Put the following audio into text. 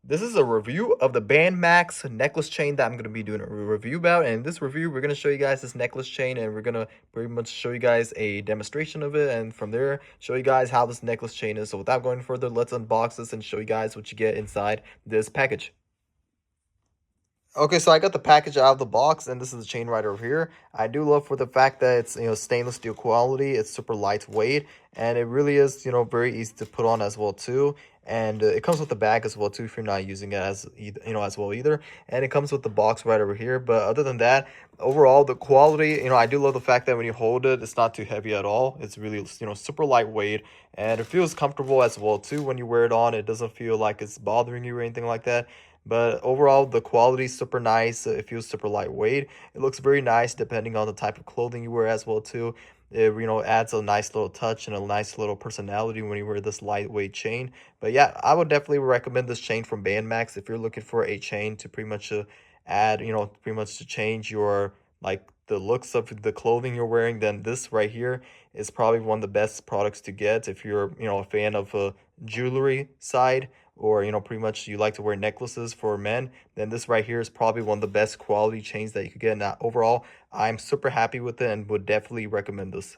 This is a review of the Bandmax necklace chain that I'm going to be doing a review about. And in this review, we're going to show you guys this necklace chain and we're going to pretty much show you guys a demonstration of it. And from there, show you guys how this necklace chain is. So without going further, let's unbox this and show you guys what you get inside this package. Okay, so I got the package out of the box, and this is the chain right over here. I do love for the fact that it's, stainless steel quality. It's super lightweight, and it really is, very easy to put on as well too. And it comes with the bag as well too if you're not using it as as well either. And it comes with the box right over here. But other than that, overall the quality, I do love the fact that when you hold it, it's not too heavy at all. It's really super lightweight, and it feels comfortable as well too when you wear it on. It doesn't feel like it's bothering you or anything like that. But overall, the quality is super nice. It feels super lightweight. It looks very nice depending on the type of clothing you wear as well too. It adds a nice little touch and a nice little personality when you wear this lightweight chain. But yeah, I would definitely recommend this chain from Bandmax if you're looking for a chain to pretty much add, pretty much to change your like the looks of the clothing you're wearing. Then this right here is probably one of the best products to get if you're a fan of jewelry side, or pretty much you like to wear necklaces for men. Then this right here is probably one of the best quality chains that you could get. Now overall, I'm super happy with it and would definitely recommend this.